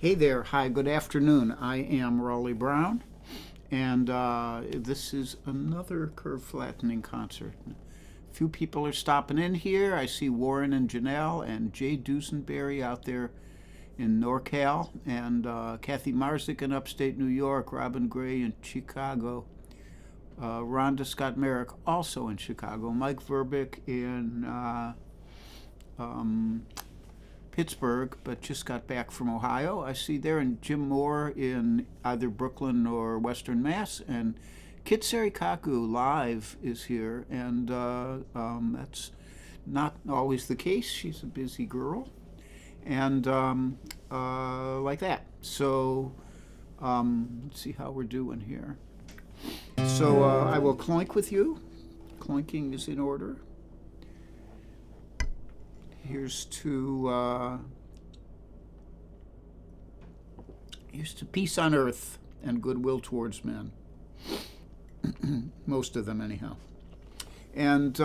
Hey there, hi, good afternoon. I am Raleigh Brown, and this is another curve flattening concert. A few people are stopping in here. I see Warren and Janelle and Jay Dusenberry out there in NorCal, and Kathy Marzik in upstate New York, Robin Gray in Chicago, Rhonda Scott Merrick also in Chicago, Mike Verbick in um, Pittsburgh, but just got back from Ohio. I see there, and Jim Moore in either Brooklyn or Western Mass, and Kit Sarikaku live is here, and that's not always the case. She's a busy girl, and like that. So let's see how we're doing here. So I will clink with you. Clinking is in order. Here's to peace on earth and goodwill towards men. Most of them, anyhow. And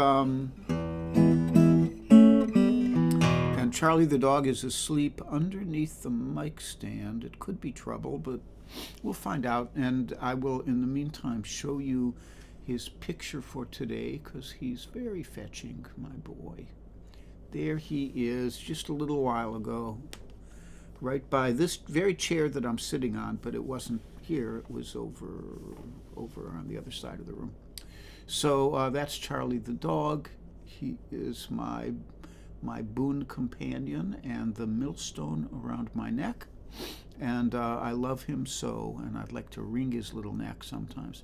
Charlie the dog is asleep underneath the mic stand. It could be trouble, but we'll find out. And I will, in the meantime, show you his picture for today, because he's very fetching, my boy. There he is, just a little while ago, right by this very chair that I'm sitting on, but it wasn't here, it was over on the other side of the room. So that's Charlie the dog. He is my boon companion and the millstone around my neck, and I love him so, and I'd like to wring his little neck sometimes.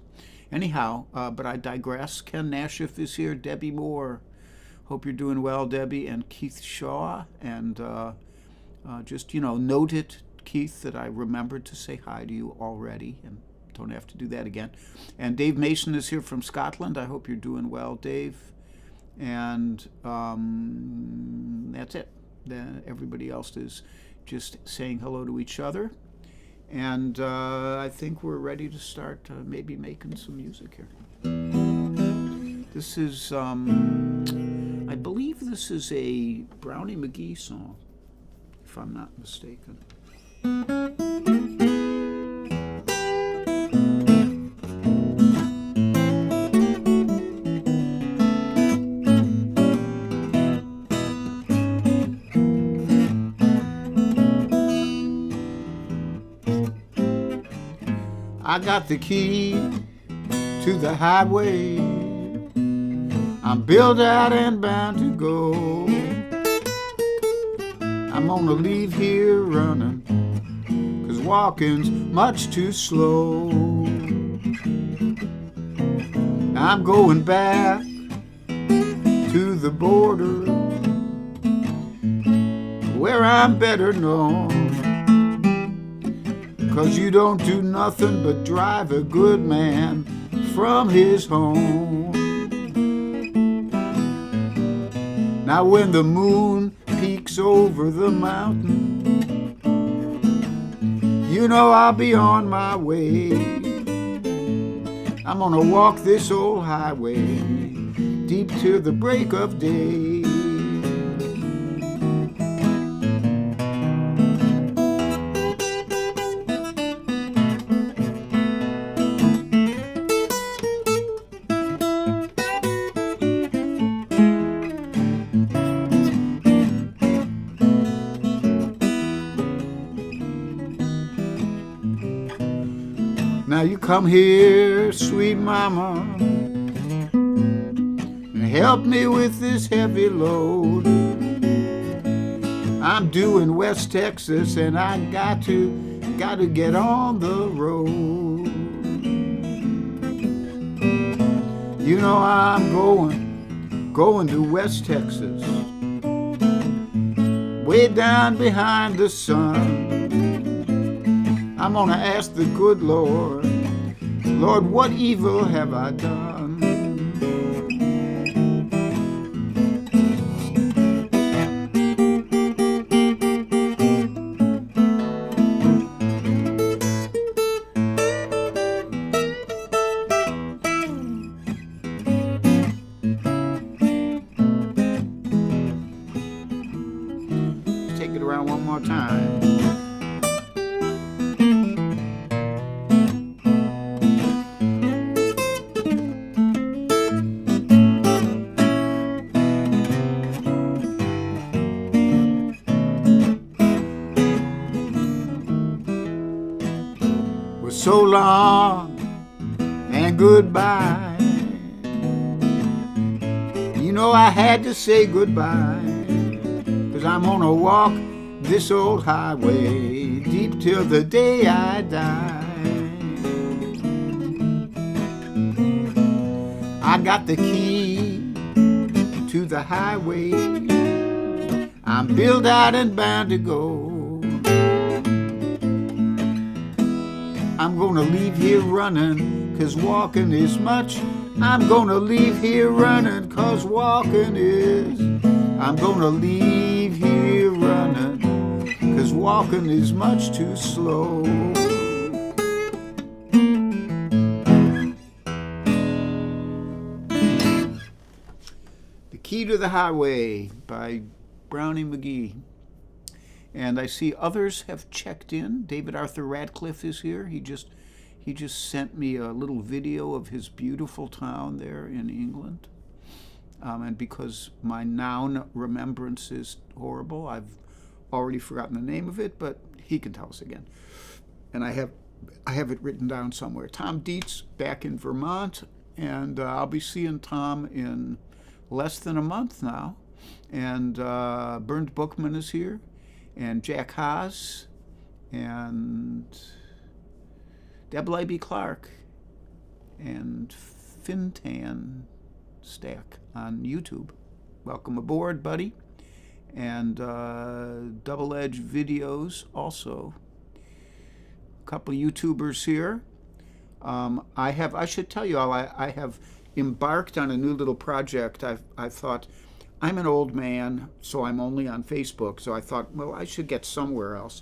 Anyhow, but I digress. Ken Nashif is here, Debbie Moore. Hope you're doing well, Debbie, and Keith Shaw. And just, note it, Keith, that I remembered to say hi to you already, and don't have to do that again. And Dave Mason is here from Scotland. I hope you're doing well, Dave. And that's it. Then everybody else is just saying hello to each other. And I think we're ready to start maybe making some music here. This is, I believe this is a Brownie McGhee song, if I'm not mistaken. I got the key to the highway. I'm built out and bound to go. I'm gonna leave here running, 'cause walking's much too slow. I'm going back to the border, where I'm better known, 'cause you don't do nothing but drive a good man from his home. Now when the moon peeks over the mountain, I'll be on my way. I'm gonna walk this old highway deep to the break of day. Now you come here, sweet mama, and help me with this heavy load. I'm due in West Texas, and I got to get on the road. I'm going to West Texas, way down behind the sun. I'm gonna ask the good Lord, what evil have I done? Take it around one more time. so long and goodbye. You know I had to say goodbye, 'cause I'm gonna walk this old highway deep till the day I die. I got the key to the highway. I'm built out and bound to go. I'm gonna leave here running, 'cause walking is much. I'm gonna leave here running, 'cause walking is. I'm gonna leave here running, 'cause walking is much too slow. The Key to the Highway by Brownie McGee. And I see others have checked in. David Arthur Radcliffe is here. He just sent me a little video of his beautiful town there in England. And because my noun remembrance is horrible, I've already forgotten the name of it, but he can tell us again. And I have it written down somewhere. Tom Dietz back in Vermont, and I'll be seeing Tom in less than a month now. And Bernd Bookman is here, and Jack Haas, and Deb Leiby Clark, and Fintan Stack on YouTube. Welcome aboard, buddy. And Double Edge Videos also. A couple of YouTubers here. I should tell you all, I have embarked on a new little project. I thought, I'm an old man, so I'm only on Facebook. So I thought, well, I should get somewhere else.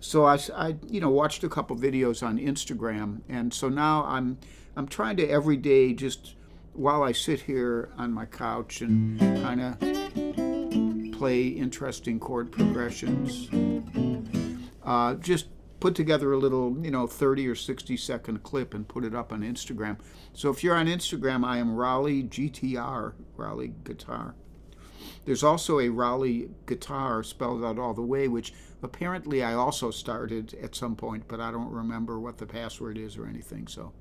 So I watched a couple videos on Instagram, and so now I'm trying to every day, just while I sit here on my couch and kind of play interesting chord progressions, just put together a little 30 or 60 second clip and put it up on Instagram. So if you're on Instagram, I am Raleigh GTR, Raleigh Guitar. There's also a Raleigh Guitar spelled out all the way, which apparently I also started at some point, but I don't remember what the password is or anything. So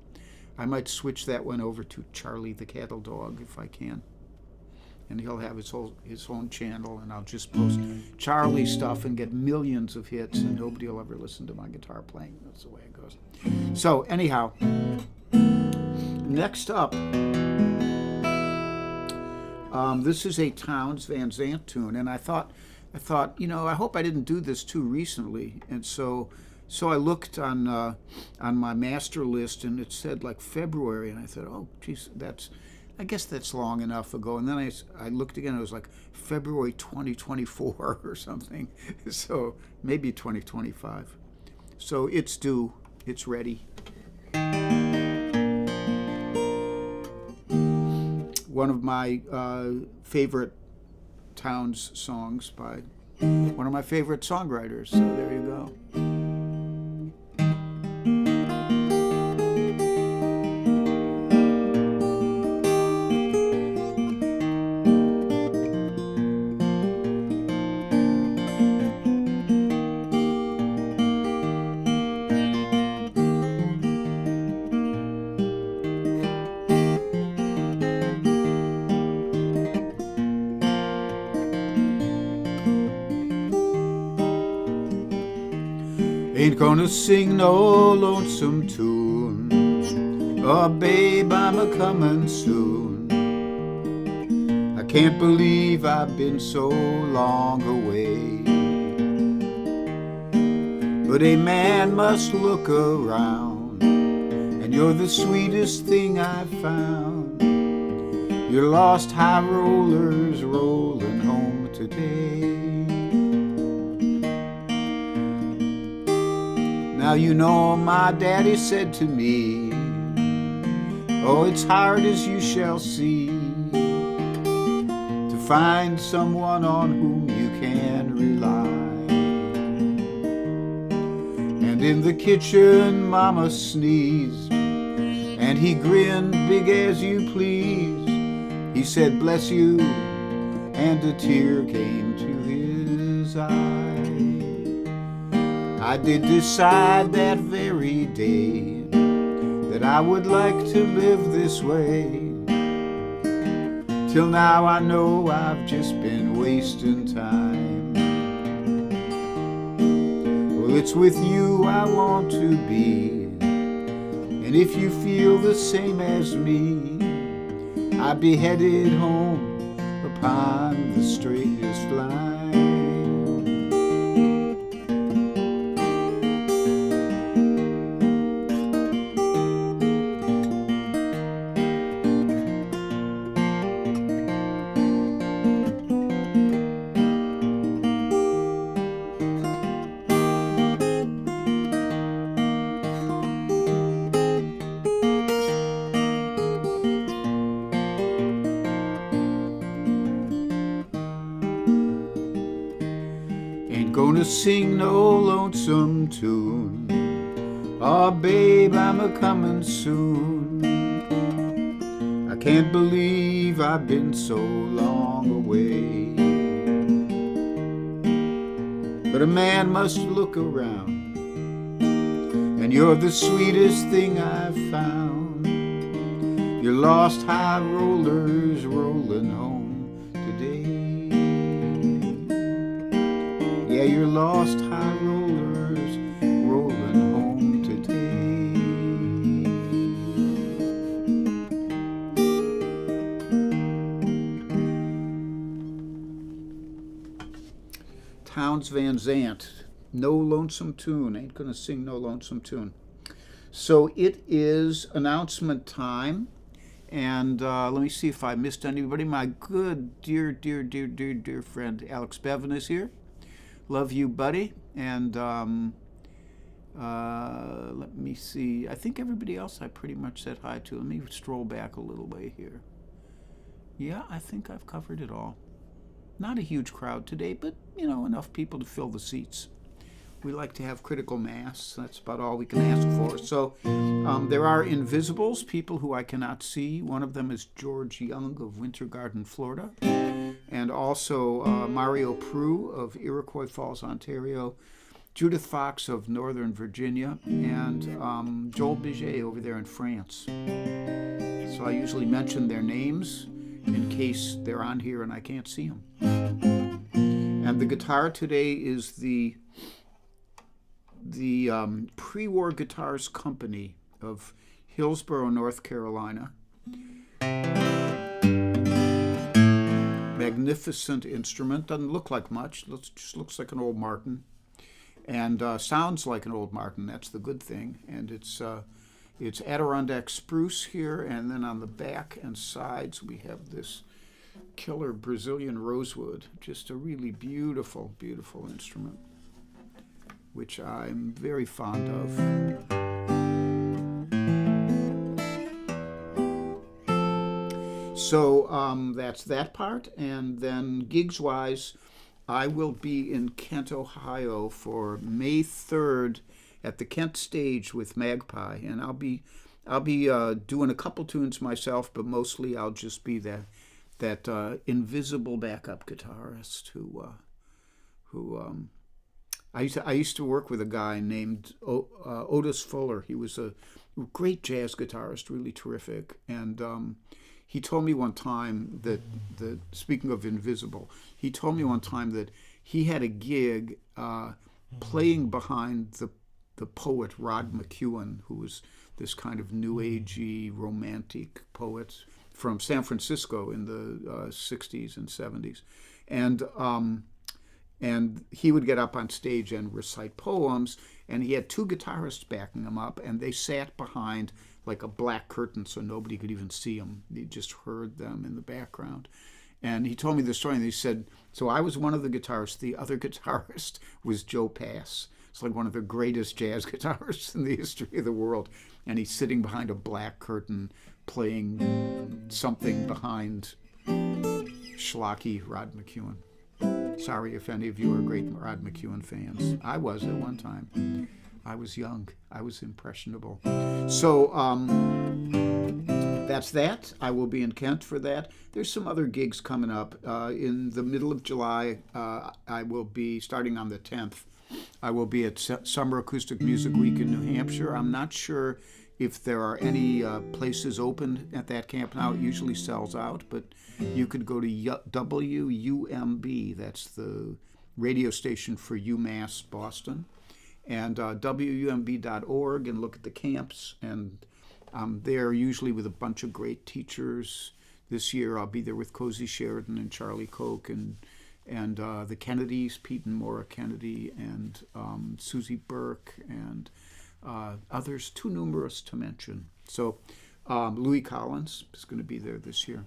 I might switch that one over to Charlie the Cattle Dog if I can. And he'll have his own channel, and I'll just post Charlie stuff and get millions of hits, and nobody will ever listen to my guitar playing. That's the way it goes. So anyhow, next up, this is a Townes Van Zandt tune, and I thought, I hope I didn't do this too recently, and so I looked on my master list, and it said like February, and I thought, oh, geez, I guess that's long enough ago. And then I looked again, it was like February 2024 or something, so maybe 2025. So it's due, it's ready. One of my favorite Townes songs by one of my favorite songwriters. So there you go. Ain't gonna sing no lonesome tune, oh babe, I'm a-comin' soon. I can't believe I've been so long away, but a man must look around, and you're the sweetest thing I've found. Your lost high rollers rolling home today. Now you know my daddy said to me, oh, it's hard as you shall see to find someone on whom you can rely. And in the kitchen mama sneezed, and he grinned big as you please. He said, bless you, and a tear came to his eye. I did decide that very day that I would like to live this way. Till now I know I've just been wasting time. Well, it's with you I want to be, and if you feel the same as me, I'd be headed home upon the straightest line. Ain't gonna sing no lonesome tune. Oh, babe, I'm a-comin' soon. I can't believe I've been so long away. But a man must look around, and you're the sweetest thing I've found. Your lost high rollers rolling home today. Yeah, your lost high rollers rolling home today. Townes Van Zandt, No Lonesome Tune. Ain't gonna sing no lonesome tune. So it is announcement time. And let me see if I missed anybody. My good, dear friend Alex Bevan is here. Love you, buddy. And let me see. I think everybody else I pretty much said hi to. Let me stroll back a little way here. Yeah, I think I've covered it all. Not a huge crowd today, but, you know, enough people to fill the seats. We like to have critical mass. That's about all we can ask for. So there are invisibles, people who I cannot see. One of them is George Young of Winter Garden, Florida. And also Mario Prue of Iroquois Falls, Ontario. Judith Fox of Northern Virginia. And Joel Biget over there in France. So I usually mention their names in case they're on here and I can't see them. And the guitar today is the Pre-War Guitars Company of Hillsborough, North Carolina. Magnificent instrument. Doesn't look like much. Just looks like an old Martin. And sounds like an old Martin. That's the good thing. And it's Adirondack spruce here. And then on the back and sides we have this killer Brazilian rosewood. Just a really beautiful, beautiful instrument, which I'm very fond of. So that's that part. And then gigs-wise, I will be in Kent, Ohio for May 3rd at the Kent Stage with Magpie. And I'll be doing a couple tunes myself, but mostly I'll just be that invisible backup guitarist who I used to work with a guy named Otis Fuller. He was a great jazz guitarist, really terrific. And he told me one time that, speaking of invisible, he told me one time that he had a gig playing behind the poet Rod McEwen, who was this kind of new agey romantic poet from San Francisco in the 60s and 70s. And he would get up on stage and recite poems, and he had two guitarists backing him up, and they sat behind like a black curtain so nobody could even see them. You just heard them in the background. And he told me the story, and he said, so I was one of the guitarists. The other guitarist was Joe Pass. It's like one of the greatest jazz guitarists in the history of the world. And he's sitting behind a black curtain playing something behind schlocky Rod McEwen. Sorry if any of you are great Rod McEwen fans. I was at one time. I was young. I was impressionable. So that's that. I will be in Kent for that. There's some other gigs coming up. In the middle of July, I will be, starting on the 10th, I will be at Summer Acoustic Music Week in New Hampshire. I'm not sure if there are any places open at that camp now. It usually sells out, but you could go to WUMB, that's the radio station for UMass Boston, and WUMB.org, and look at the camps. And I'm there usually with a bunch of great teachers. This year I'll be there with Cozy Sheridan and Charlie Koch and the Kennedys, Pete and Maura Kennedy, and Susie Burke, and others too numerous to mention. So Louis Collins is going to be there this year.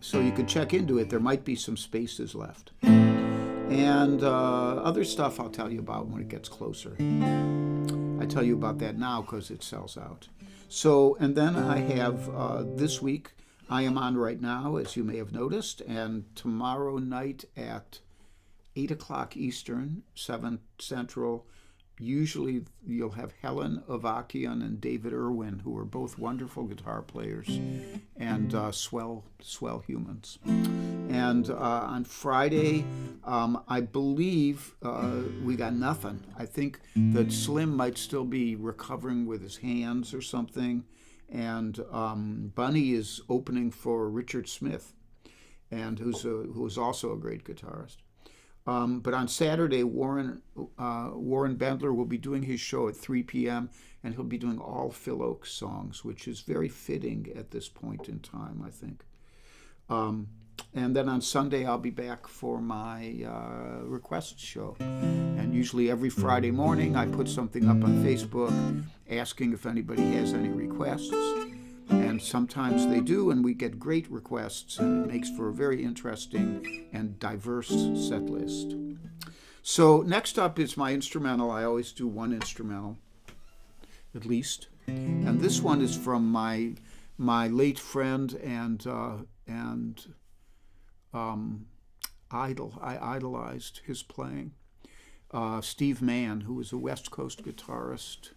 So you can check into it. There might be some spaces left. And other stuff I'll tell you about when it gets closer. I tell you about that now because it sells out. So, and then I have this week, I am on right now, as you may have noticed, and tomorrow night at 8 o'clock Eastern, 7 Central, usually you'll have Helen Avakian and David Irwin, who are both wonderful guitar players and swell humans. And on Friday, I believe we got nothing. I think that Slim might still be recovering with his hands or something. And Bunny is opening for Richard Smith, and who's also a great guitarist. But on Saturday, Warren Bendler will be doing his show at 3 p.m., and he'll be doing all Phil Ochs songs, which is very fitting at this point in time, I think. And then on Sunday, I'll be back for my request show. And usually every Friday morning, I put something up on Facebook asking if anybody has any requests. And sometimes they do, and we get great requests, and it makes for a very interesting and diverse set list. So next up is my instrumental. I always do one instrumental, at least. And this one is from my late friend and idol. I idolized his playing. Steve Mann, who was a West Coast guitarist,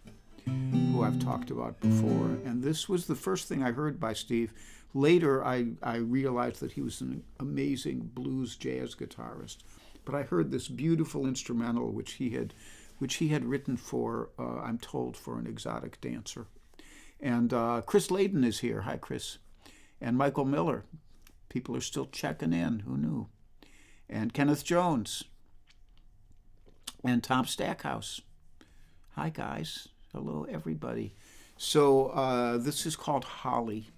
who I've talked about before. And this was the first thing I heard by Steve. Later, I realized that he was an amazing blues jazz guitarist. But I heard this beautiful instrumental which he had written for, I'm told, for an exotic dancer. And Chris Layden is here. Hi, Chris. And Michael Miller. People are still checking in. Who knew? And Kenneth Jones. And Tom Stackhouse. Hi, guys. Hello, everybody. So this is called Holly.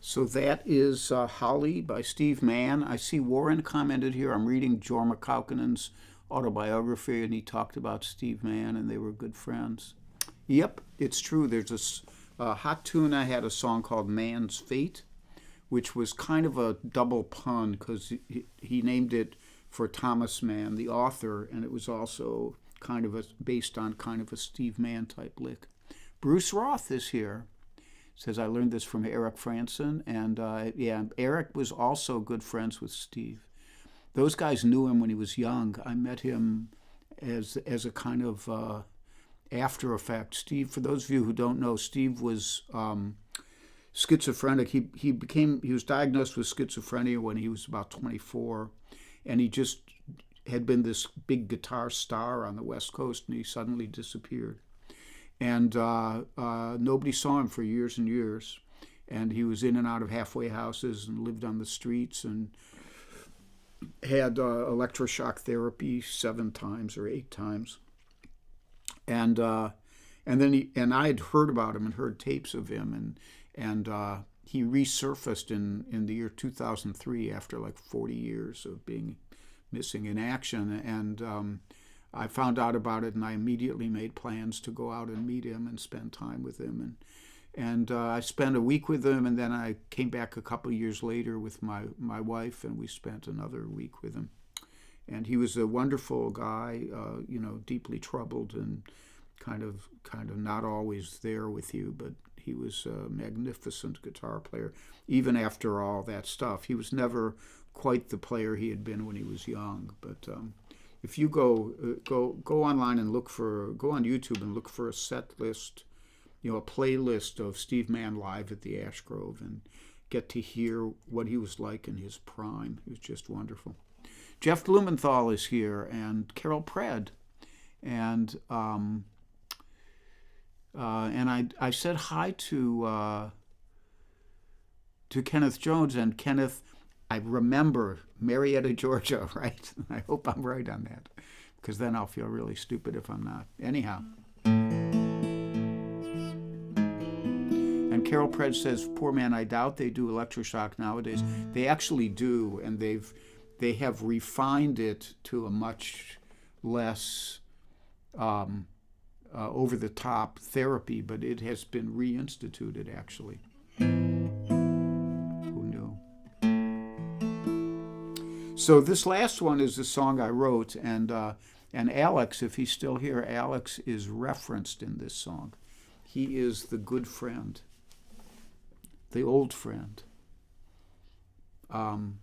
So that is Holly by Steve Mann. I see Warren commented here. I'm reading Jorma Kaukonen's autobiography, and he talked about Steve Mann, and they were good friends. Yep, it's true. There's Hot Tuna had a song called Man's Fate, which was kind of a double pun because he named it for Thomas Mann, the author, and it was also kind of based on kind of a Steve Mann type lick. Bruce Roth is here. Says, I learned this from Eric Franson, and yeah, Eric was also good friends with Steve. Those guys knew him when he was young. I met him as a kind of after effect. Steve, for those of you who don't know, Steve was schizophrenic. He was diagnosed with schizophrenia when he was about 24, and he just had been this big guitar star on the West Coast, and he suddenly disappeared. And nobody saw him for years and years. And he was in and out of halfway houses and lived on the streets and had electroshock therapy 7 times or 8 times. And then I had heard about him and heard tapes of him, and he resurfaced in the year 2003 after like 40 years of being missing in action. And I found out about it, and I immediately made plans to go out and meet him and spend time with him. And I spent a week with him, and then I came back a couple of years later with my wife, and we spent another week with him. And he was a wonderful guy, deeply troubled and kind of not always there with you, but he was a magnificent guitar player, even after all that stuff. He was never quite the player he had been when he was young, but if you go online and go on YouTube and look for a set list, a playlist of Steve Mann live at the Ash Grove, and get to hear what he was like in his prime. He was just wonderful. Jeff Blumenthal is here, and Carol Pred, and I said hi to Kenneth Jones, and Kenneth, I remember Marietta, Georgia, right? I hope I'm right on that, because then I'll feel really stupid if I'm not. Anyhow. And Carol Pred says, poor man, I doubt they do electroshock nowadays. They actually do, and they have refined it to a much less over-the-top therapy, but it has been reinstituted, actually. So this last one is a song I wrote, and Alex, if he's still here, Alex is referenced in this song. He is the good friend, the old friend, and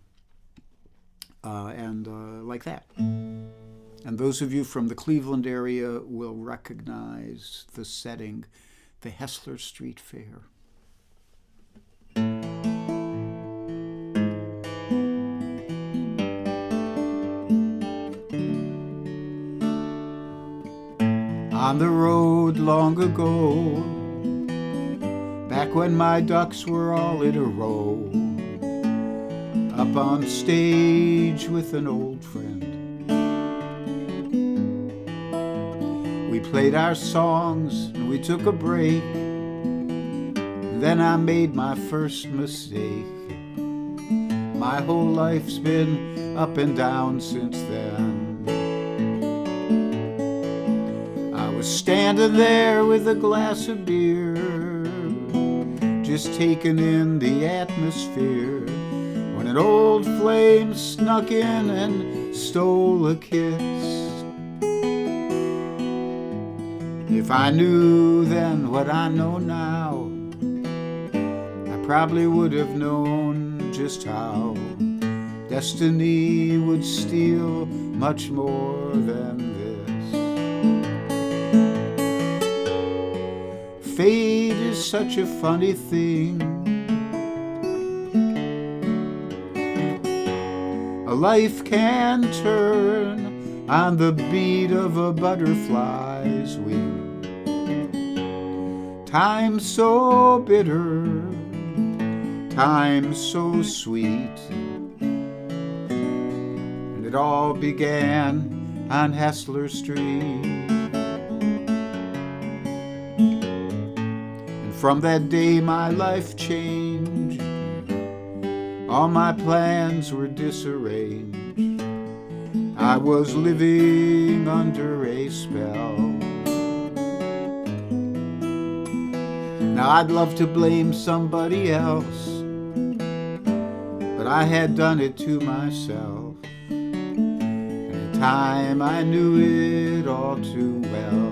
like that. And those of you from the Cleveland area will recognize the setting, the Hessler Street Fair. On the road long ago, back when my ducks were all in a row, up on stage with an old friend, we played our songs and we took a break, and then I made my first mistake. My whole life's been up and down since then. Standing there with a glass of beer, just taking in the atmosphere, when an old flame snuck in and stole a kiss. If I knew then what I know now, I probably would have known just how destiny would steal much more than this. Fate is such a funny thing. A life can turn on the beat of a butterfly's wing. Time so bitter, time so sweet, and it all began on Hessler Street. From that day my life changed, All my plans were disarranged. I was living under a spell. Now I'd love to blame somebody else, but I had done it to myself. And in time I knew it all too well.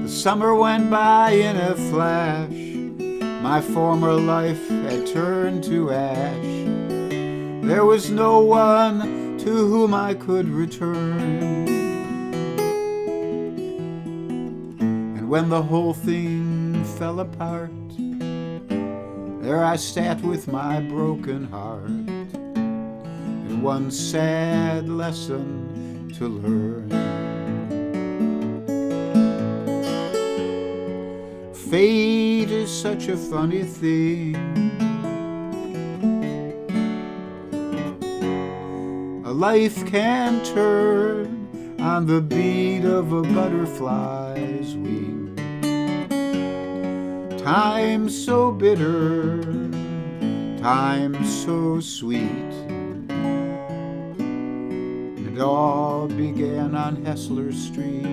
The summer went by in a flash. My former life had turned to ash. There was no one to whom I could return. And when the whole thing fell apart, there I sat with my broken heart, and one sad lesson to learn. Fate is such a funny thing. A life can turn on the beat of a butterfly's wing. Time so bitter, time so sweet. It all began on Hessler Street.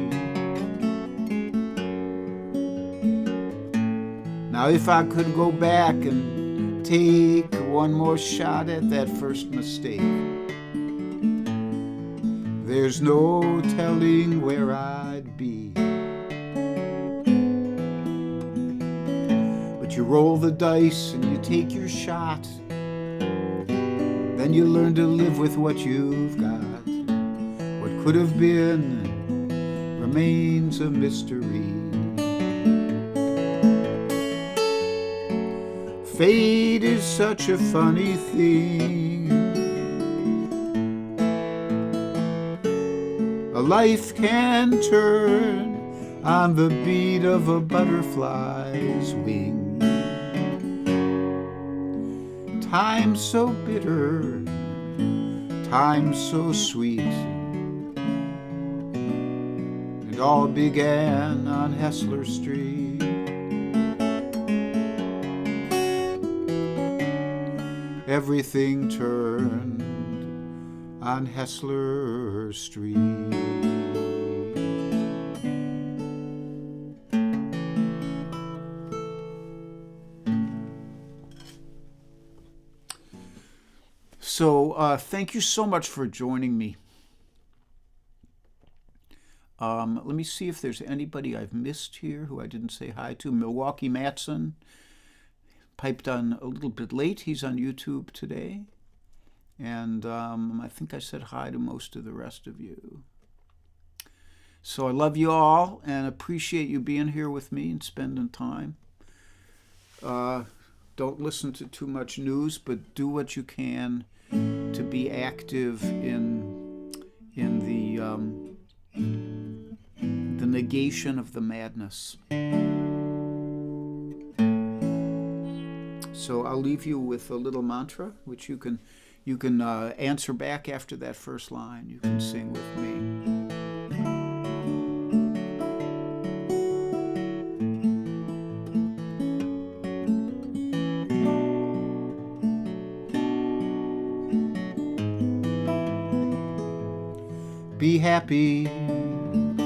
Now if I could go back and take one more shot at that first mistake, there's no telling where I'd be. But you roll the dice and you take your shot, then you learn to live with what you've got. What could have been remains a mystery. Fate is such a funny thing. A life can turn on the beat of a butterfly's wing. Time so bitter, time so sweet. It all began on Hessler Street. Everything turned on Hessler Street. So thank you so much for joining me. Let me see if there's anybody I've missed here who I didn't say hi to. Milwaukee Matson piped on a little bit late. He's on YouTube today. And I think I said hi to most of the rest of you. So I love you all and appreciate you being here with me and spending time. Don't listen to too much news, but do what you can to be active in the negation of the madness. So I'll leave you with a little mantra, which you can answer back after that first line. You can sing with me. Be happy and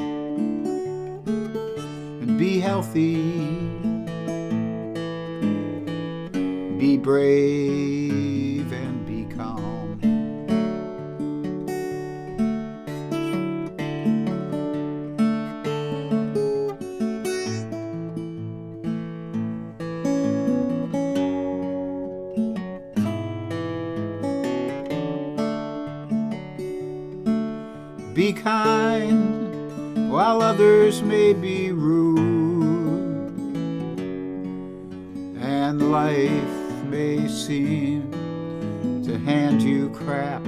be healthy. Be brave and be calm. Be kind while others may be rude, and life may seem to hand you crap.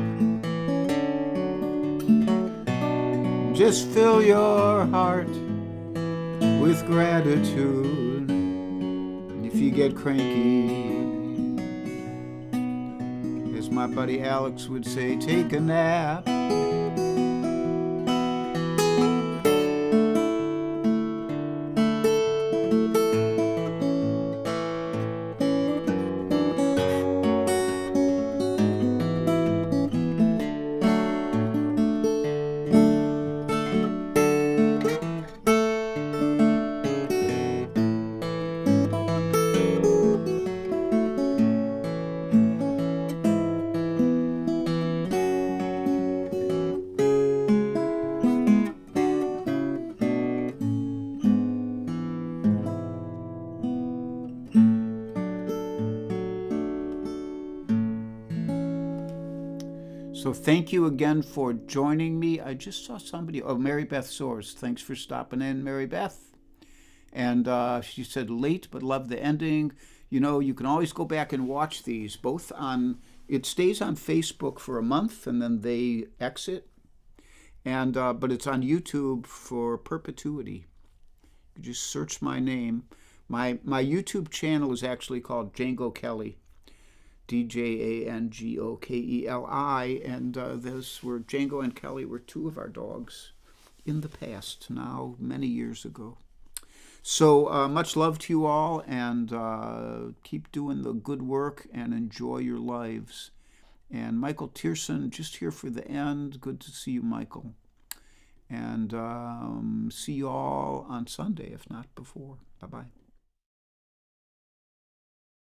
Just fill your heart with gratitude. And if you get cranky, as my buddy Alex would say, take a nap. So thank you again for joining me. I just saw somebody, oh, Mary Beth Soares. Thanks for stopping in, Mary Beth. And she said, late but love the ending. You know, you can always go back and watch these, both on, it stays on Facebook for a month and then they exit. And but it's on YouTube for perpetuity. You just search my name. My YouTube channel is actually called Django Kelly, DJANGOKELI, and those were Django and Kelly were two of our dogs in the past, now many years ago. So much love to you all, and keep doing the good work and enjoy your lives. And Michael Tierson, just here for the end. Good to see you, Michael. And see you all on Sunday, if not before. Bye-bye.